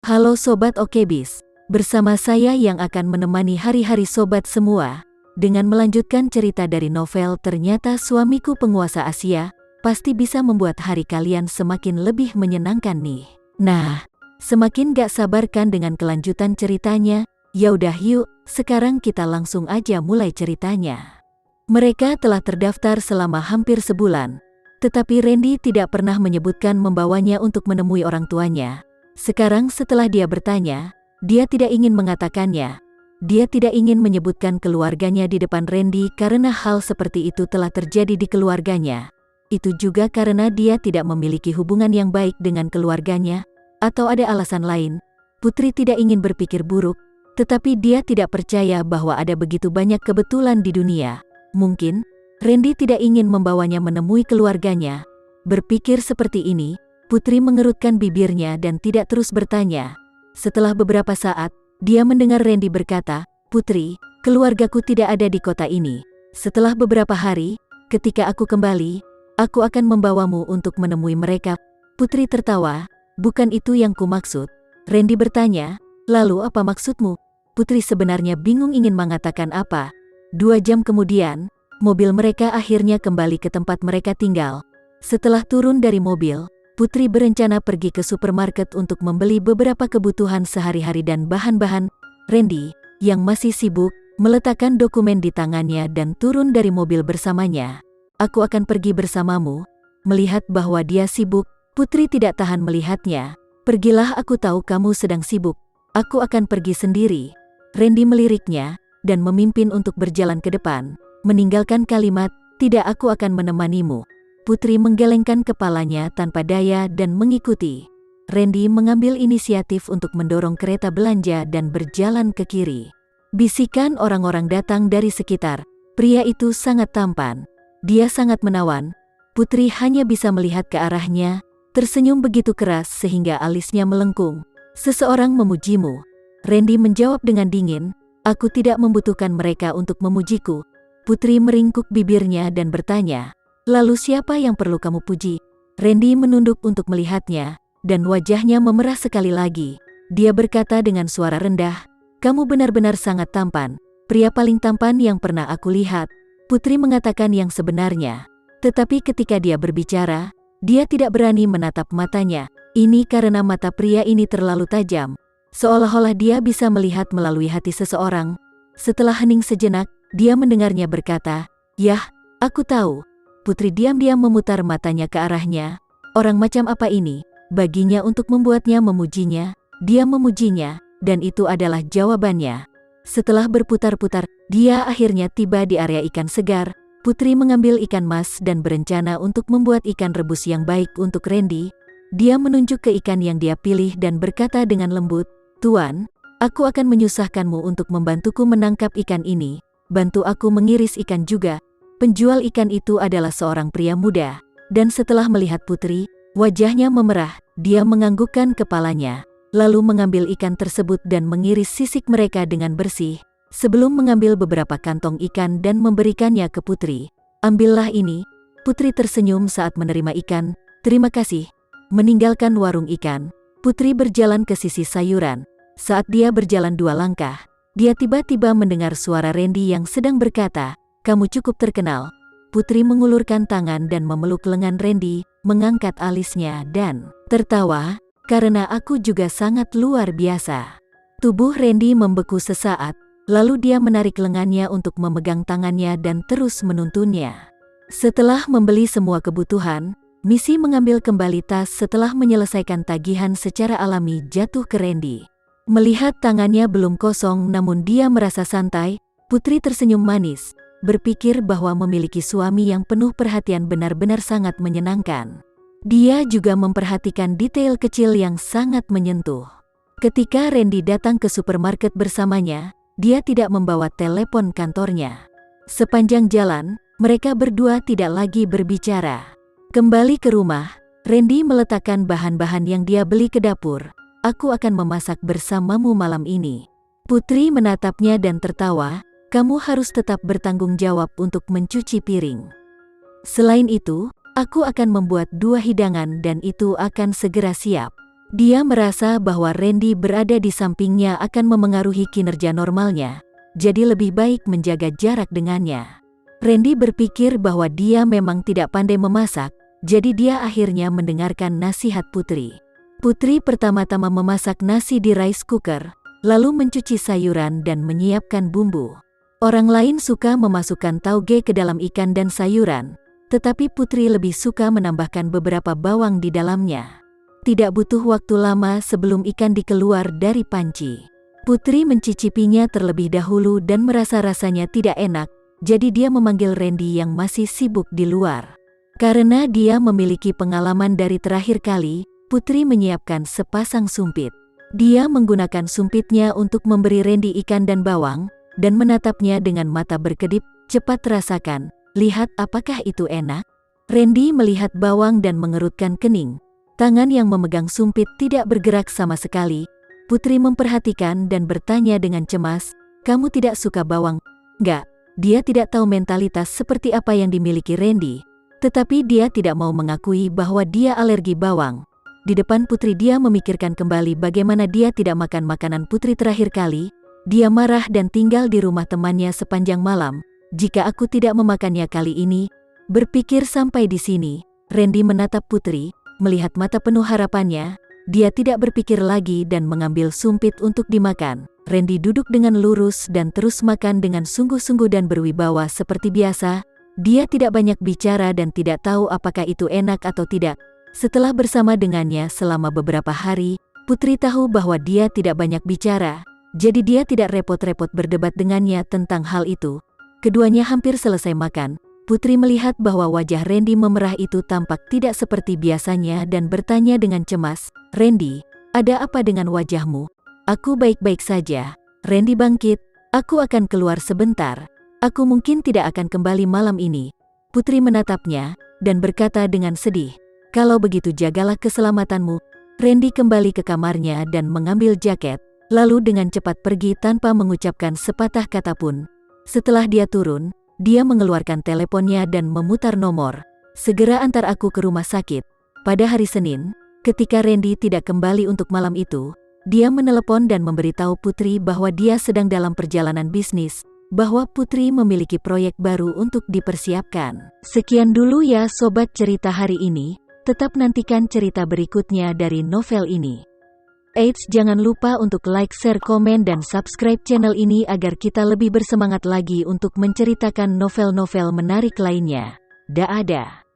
Halo Sobat Okebis, bersama saya yang akan menemani hari-hari Sobat semua, dengan melanjutkan cerita dari novel Ternyata Suamiku Penguasa Asia, pasti bisa membuat hari kalian semakin lebih menyenangkan nih. Nah, semakin gak sabar kan dengan kelanjutan ceritanya? Yaudah yuk, sekarang kita langsung aja mulai ceritanya. Mereka telah terdaftar selama hampir sebulan, tetapi Randy tidak pernah menyebutkan membawanya untuk menemui orang tuanya. Sekarang setelah dia bertanya, dia tidak ingin mengatakannya. Dia tidak ingin menyebutkan keluarganya di depan Randy karena hal seperti itu telah terjadi di keluarganya. Itu juga karena dia tidak memiliki hubungan yang baik dengan keluarganya, atau ada alasan lain. Putri tidak ingin berpikir buruk, tetapi dia tidak percaya bahwa ada begitu banyak kebetulan di dunia. Mungkin Randy tidak ingin membawanya menemui keluarganya. Berpikir seperti ini, Putri mengerutkan bibirnya dan tidak terus bertanya. Setelah beberapa saat, dia mendengar Randy berkata, "Putri, keluargaku tidak ada di kota ini. Setelah beberapa hari, ketika aku kembali, aku akan membawamu untuk menemui mereka." Putri tertawa, "Bukan itu yang kumaksud." Randy bertanya, "Lalu apa maksudmu?" Putri sebenarnya bingung ingin mengatakan apa. 2 jam kemudian, mobil mereka akhirnya kembali ke tempat mereka tinggal. Setelah turun dari mobil, Putri berencana pergi ke supermarket untuk membeli beberapa kebutuhan sehari-hari dan bahan-bahan. Randy, yang masih sibuk, meletakkan dokumen di tangannya dan turun dari mobil bersamanya. "Aku akan pergi bersamamu." Melihat bahwa dia sibuk, Putri tidak tahan melihatnya. "Pergilah, aku tahu kamu sedang sibuk. Aku akan pergi sendiri." Randy meliriknya dan memimpin untuk berjalan ke depan, meninggalkan kalimat, "Tidak, aku akan menemanimu." Putri menggelengkan kepalanya tanpa daya dan mengikuti. Randy mengambil inisiatif untuk mendorong kereta belanja dan berjalan ke kiri. Bisikan orang-orang datang dari sekitar. Pria itu sangat tampan. Dia sangat menawan. Putri hanya bisa melihat ke arahnya, tersenyum begitu keras sehingga alisnya melengkung. "Seseorang memujimu." Randy menjawab dengan dingin, "Aku tidak membutuhkan mereka untuk memujiku." Putri meringkuk bibirnya dan bertanya, "Lalu siapa yang perlu kamu puji?" Randy menunduk untuk melihatnya, dan wajahnya memerah sekali lagi. Dia berkata dengan suara rendah, "Kamu benar-benar sangat tampan, pria paling tampan yang pernah aku lihat." Putri mengatakan yang sebenarnya, tetapi ketika dia berbicara, dia tidak berani menatap matanya. Ini karena mata pria ini terlalu tajam, seolah-olah dia bisa melihat melalui hati seseorang. Setelah hening sejenak, dia mendengarnya berkata, "Yah, aku tahu." Putri diam-diam memutar matanya ke arahnya. Orang macam apa ini? Baginya untuk membuatnya memujinya. Dia memujinya, dan itu adalah jawabannya. Setelah berputar-putar, dia akhirnya tiba di area ikan segar. Putri mengambil ikan mas dan berencana untuk membuat ikan rebus yang baik untuk Randy. Dia menunjuk ke ikan yang dia pilih dan berkata dengan lembut, "Tuan, aku akan menyusahkanmu untuk membantuku menangkap ikan ini. Bantu aku mengiris ikan juga." Penjual ikan itu adalah seorang pria muda, dan setelah melihat Putri, wajahnya memerah. Dia menganggukkan kepalanya, lalu mengambil ikan tersebut dan mengiris sisik mereka dengan bersih, sebelum mengambil beberapa kantong ikan dan memberikannya ke Putri. "Ambillah ini." Putri tersenyum saat menerima ikan. "Terima kasih." Meninggalkan warung ikan, Putri berjalan ke sisi sayuran. Saat dia berjalan 2 langkah, dia tiba-tiba mendengar suara Randy yang sedang berkata, "Kamu cukup terkenal." Putri mengulurkan tangan dan memeluk lengan Randy, mengangkat alisnya dan tertawa, "Karena aku juga sangat luar biasa." Tubuh Randy membeku sesaat, lalu dia menarik lengannya untuk memegang tangannya dan terus menuntunnya. Setelah membeli semua kebutuhan, Missy mengambil kembali tas setelah menyelesaikan tagihan secara alami jatuh ke Randy. Melihat tangannya belum kosong namun dia merasa santai, Putri tersenyum manis. Berpikir bahwa memiliki suami yang penuh perhatian benar-benar sangat menyenangkan. Dia juga memperhatikan detail kecil yang sangat menyentuh. Ketika Randy datang ke supermarket bersamanya, dia tidak membawa telepon kantornya. Sepanjang jalan, mereka berdua tidak lagi berbicara. Kembali ke rumah, Randy meletakkan bahan-bahan yang dia beli ke dapur. "Aku akan memasak bersamamu malam ini." Putri menatapnya dan tertawa, "Kamu harus tetap bertanggung jawab untuk mencuci piring. Selain itu, aku akan membuat 2 hidangan dan itu akan segera siap." Dia merasa bahwa Randy berada di sampingnya akan memengaruhi kinerja normalnya, jadi lebih baik menjaga jarak dengannya. Randy berpikir bahwa dia memang tidak pandai memasak, jadi dia akhirnya mendengarkan nasihat Putri. Putri pertama-tama memasak nasi di rice cooker, lalu mencuci sayuran dan menyiapkan bumbu. Orang lain suka memasukkan tauge ke dalam ikan dan sayuran, tetapi Putri lebih suka menambahkan beberapa bawang di dalamnya. Tidak butuh waktu lama sebelum ikan dikeluar dari panci. Putri mencicipinya terlebih dahulu dan merasa rasanya tidak enak, jadi dia memanggil Randy yang masih sibuk di luar. Karena dia memiliki pengalaman dari terakhir kali, Putri menyiapkan sepasang sumpit. Dia menggunakan sumpitnya untuk memberi Randy ikan dan bawang, dan menatapnya dengan mata berkedip. Cepat rasakan, lihat apakah itu enak? Randy melihat bawang dan mengerutkan kening. Tangan yang memegang sumpit tidak bergerak sama sekali. Putri memperhatikan dan bertanya dengan cemas, "Kamu tidak suka bawang?" "Enggak." Dia tidak tahu mentalitas seperti apa yang dimiliki Randy, tetapi dia tidak mau mengakui bahwa dia alergi bawang. Di depan Putri dia memikirkan kembali bagaimana dia tidak makan makanan Putri terakhir kali. Dia marah dan tinggal di rumah temannya sepanjang malam. Jika aku tidak memakannya kali ini, berpikir sampai di sini, Randy menatap Putri. Melihat mata penuh harapannya, dia tidak berpikir lagi dan mengambil sumpit untuk dimakan. Randy duduk dengan lurus dan terus makan dengan sungguh-sungguh dan berwibawa seperti biasa. Dia tidak banyak bicara dan tidak tahu apakah itu enak atau tidak. Setelah bersama dengannya selama beberapa hari, Putri tahu bahwa dia tidak banyak bicara, jadi dia tidak repot-repot berdebat dengannya tentang hal itu. Keduanya hampir selesai makan. Putri melihat bahwa wajah Randy memerah itu tampak tidak seperti biasanya dan bertanya dengan cemas, "Randy, ada apa dengan wajahmu?" "Aku baik-baik saja." Randy bangkit, "Aku akan keluar sebentar. Aku mungkin tidak akan kembali malam ini." Putri menatapnya dan berkata dengan sedih, "Kalau begitu jagalah keselamatanmu." Randy kembali ke kamarnya dan mengambil jaket, lalu dengan cepat pergi tanpa mengucapkan sepatah kata pun. Setelah dia turun, dia mengeluarkan teleponnya dan memutar nomor. "Segera antar aku ke rumah sakit." Pada hari Senin, ketika Randy tidak kembali untuk malam itu, dia menelepon dan memberitahu Putri bahwa dia sedang dalam perjalanan bisnis, bahwa Putri memiliki proyek baru untuk dipersiapkan. Sekian dulu ya sobat cerita hari ini, tetap nantikan cerita berikutnya dari novel ini. Eits, jangan lupa untuk like, share, komen, dan subscribe channel ini agar kita lebih bersemangat lagi untuk menceritakan novel-novel menarik lainnya. Dah ada.